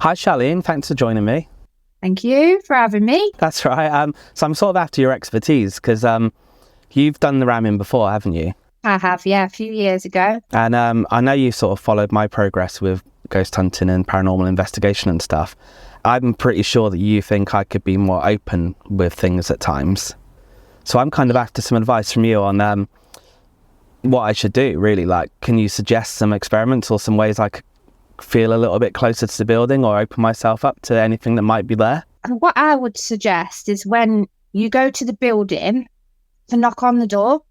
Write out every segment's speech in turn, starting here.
Hi, Charlene. Thanks for joining me. Thank you for having me. That's right. So I'm sort of after your expertise because you've done the ramming before, haven't you? I have, yeah, a few years ago. And I know you sort of followed my progress with ghost hunting and paranormal investigation and stuff. I'm pretty sure that you think I could be more open with things at times. So I'm kind of after some advice from you on what I should do, really. Like, can you suggest some experiments or some ways I could feel a little bit closer to the building or open myself up to anything that might be there? And what I would suggest is when you go to the building to knock on the door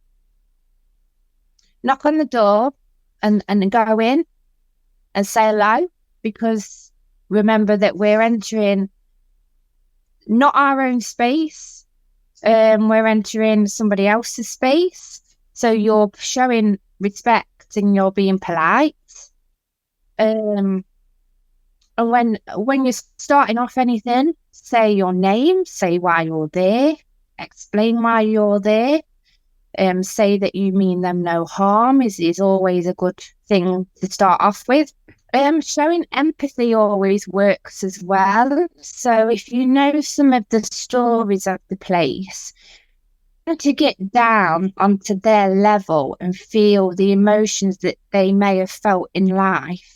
and go in and say hello, because remember that we're entering not our own space, we're entering somebody else's space. So you're showing respect and you're being polite. And when you're starting off anything, say your name, say why you're there, explain why you're there. Say that you mean them no harm is always a good thing to start off with. Showing empathy always works as well. So if you know some of the stories of the place, to get down onto their level and feel the emotions that they may have felt in life.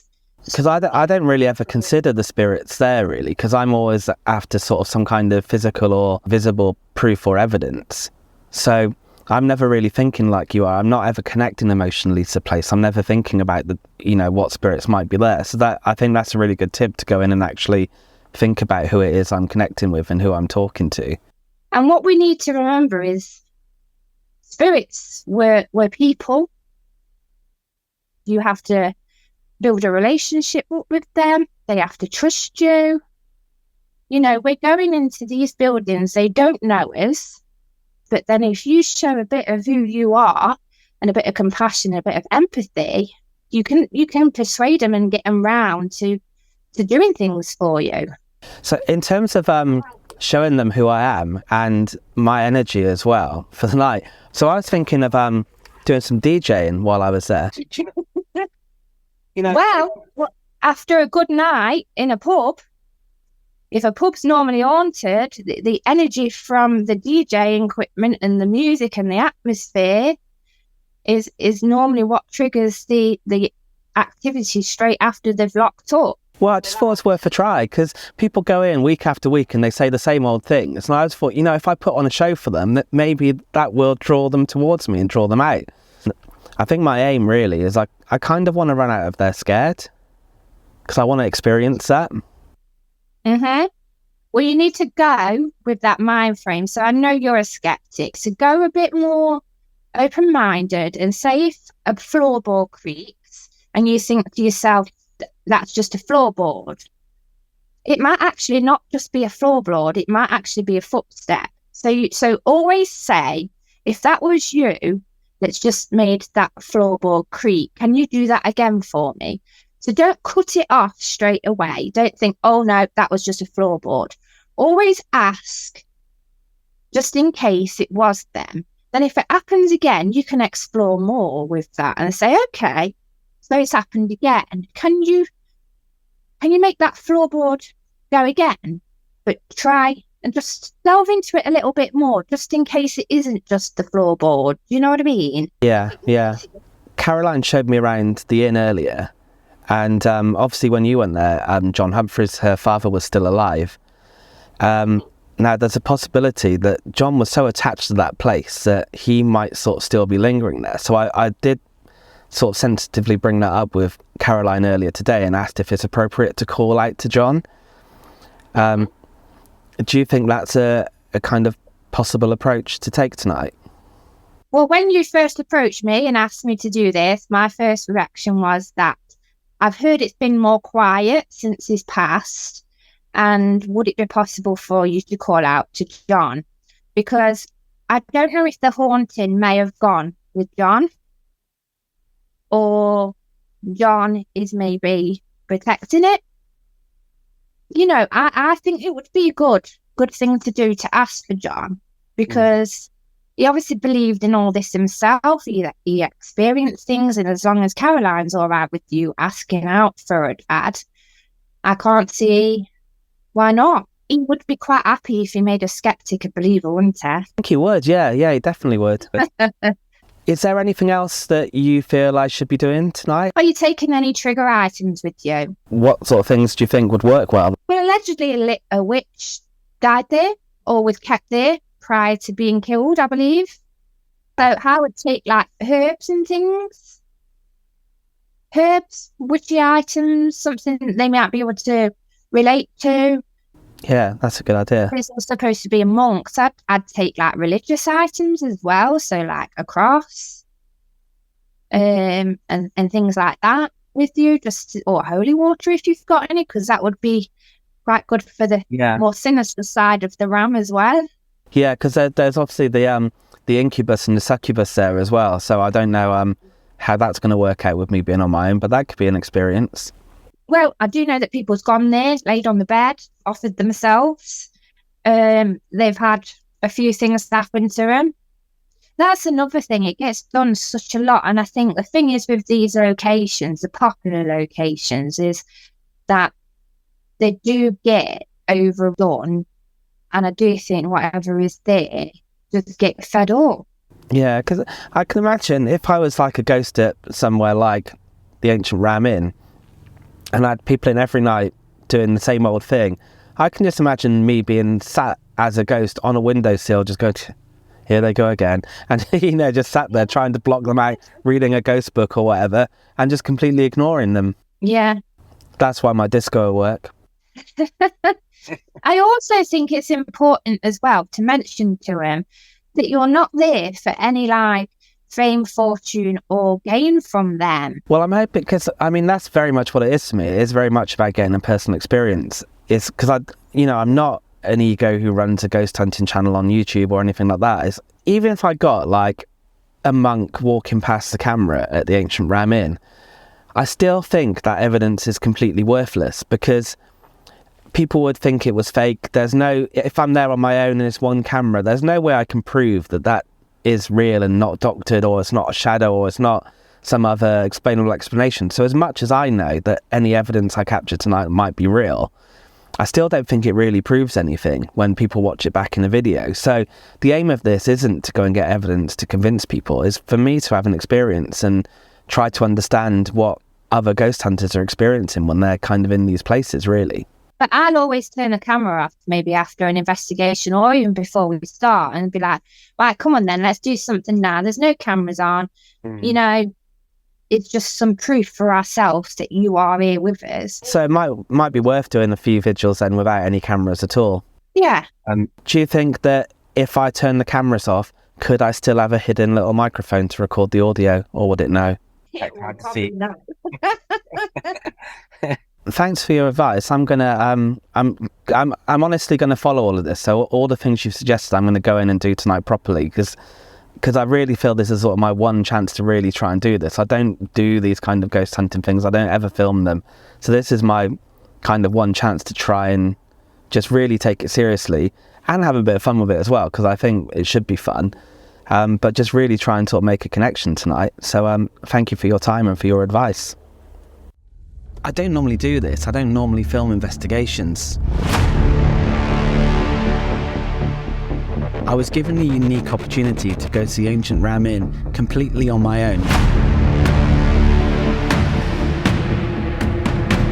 Because I don't really ever consider the spirits there, really, because I'm always after sort of some kind of physical or visible proof or evidence. So I'm never really thinking like you are. I'm not ever connecting emotionally to the place. I'm never thinking about what spirits might be there. So that, I think that's a really good tip, to go in and actually think about who it is I'm connecting with and who I'm talking to. And what we need to remember is spirits were people. You have to build a relationship with them. They have to trust you. We're going into these buildings. They don't know us. But then if you show a bit of who you are and a bit of compassion, a bit of empathy, you can persuade them and get them round to doing things for you. So in terms of showing them who I am and my energy as well for the night. So I was thinking of doing some DJing while I was there. Well, after a good night in a pub, if a pub's normally haunted, the energy from the DJing equipment and the music and the atmosphere is normally what triggers the activity straight after they've locked up. Well, I just thought it's worth a try, because people go in week after week and they say the same old things. And I just thought, if I put on a show for them, that maybe that will draw them towards me and draw them out. I think my aim really is I kind of want to run out of there scared, because I want to experience that. Mm-hmm. Well, you need to go with that mind frame. So I know you're a skeptic. So go a bit more open-minded and say if a floorboard creaks and you think to yourself, that's just a floorboard. It might actually not just be a floorboard. It might actually be a footstep. So always say, if that was you that's just made that floorboard creak, can you do that again for me? So don't cut it off straight away. Don't think, oh no, that was just a floorboard. Always ask, just in case it was them. Then if it happens again, you can explore more with that and say, okay, so it's happened again. Can you make that floorboard go again? But try and just delve into it a little bit more, just in case it isn't just the floorboard. Do you know what I mean? Yeah. Caroline showed me around the inn earlier. And obviously when you went there, John Humphreys, her father, was still alive. Now, there's a possibility that John was so attached to that place that he might sort of still be lingering there. So I did sort of sensitively bring that up with Caroline earlier today and asked if it's appropriate to call out to John. Do you think that's a kind of possible approach to take tonight? Well, when you first approached me and asked me to do this, my first reaction was that I've heard it's been more quiet since he's passed, and would it be possible for you to call out to John? Because I don't know if the haunting may have gone with John, or John is maybe protecting it. I think it would be a good thing to do to ask for John, because he obviously believed in all this himself. He experienced things, and as long as Caroline's all right with you asking out for a dad, I can't see why not. He would be quite happy if he made a skeptic a believer, wouldn't he? I think he would, yeah, he definitely would. Is there anything else that you feel I should be doing tonight? Are you taking any trigger items with you? What sort of things do you think would work well? Well, allegedly a witch died there or was kept there prior to being killed, I believe. So I would take like herbs and things. Herbs, witchy items, something that they might be able to relate to. Yeah, that's a good idea. He's supposed to be a monk, so I'd take like religious items as well, so like a cross, and things like that with you, or holy water if you've got any, because that would be quite good for the more sinister side of the ram as well. Yeah, because there's obviously the incubus and the succubus there as well, so I don't know how that's going to work out with me being on my own, but that could be an experience. Well, I do know that people's gone there, laid on the bed, offered themselves. They've had a few things happen to them. That's another thing. It gets done such a lot. And I think the thing is with these locations, the popular locations, is that they do get overdone. And I do think whatever is there just get fed up. Yeah, because I can imagine if I was like a ghost at somewhere like the Ancient Ram Inn, and I had people in every night doing the same old thing, I can just imagine me being sat as a ghost on a windowsill, just going, here they go again. And, just sat there trying to block them out, reading a ghost book or whatever, and just completely ignoring them. Yeah. That's why my disco will work. I also think it's important as well to mention to him that you're not there for any, fame, fortune, or gain from them. Well, I'm hoping, because that's very much what it is to me. It is very much about getting a personal experience. It's because I'm not an ego who runs a ghost hunting channel on YouTube or anything like that. It's, even if I got a monk walking past the camera at the Ancient Ram Inn, I still think that evidence is completely worthless, because people would think it was fake. If I'm there on my own and it's one camera, there's no way I can prove that is real and not doctored, or it's not a shadow, or it's not some other explainable explanation. So as much as I know that any evidence I capture tonight might be real, I still don't think it really proves anything when people watch it back in the video. So the aim of this isn't to go and get evidence to convince people, is for me to have an experience and try to understand what other ghost hunters are experiencing when they're kind of in these places, really. But I'll always turn the camera off, maybe after an investigation or even before we start, and be like, right, come on then, let's do something now. There's no cameras on. It's just some proof for ourselves that you are here with us. So it might be worth doing a few vigils then without any cameras at all. Yeah. Do you think that if I turn the cameras off, could I still have a hidden little microphone to record the audio, or would it know? Yeah, probably not. Thanks for your advice. I'm honestly gonna follow all of this. So all the things you've suggested, I'm gonna go in and do tonight properly, because I really feel this is sort of my one chance to really try and do this. I don't do these kind of ghost hunting things. I don't ever film them. So this is my kind of one chance to try and just really take it seriously and have a bit of fun with it as well, because I think it should be fun. But just really try and sort of make a connection tonight. So thank you for your time and for your advice. I don't normally do this. I don't normally film investigations. I was given a unique opportunity to go to the Ancient Ram Inn completely on my own.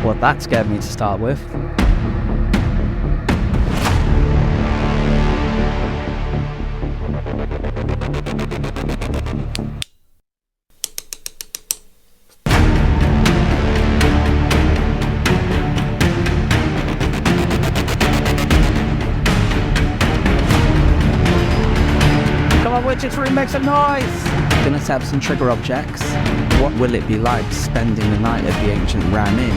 Well, that scared me to start with. Witch's room, make some noise! Gonna set up some trigger objects. What will it be like spending the night at the Ancient Ram Inn?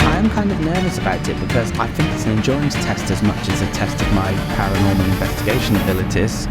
I am kind of nervous about it, because I think it's an endurance test as much as a test of my paranormal investigation abilities.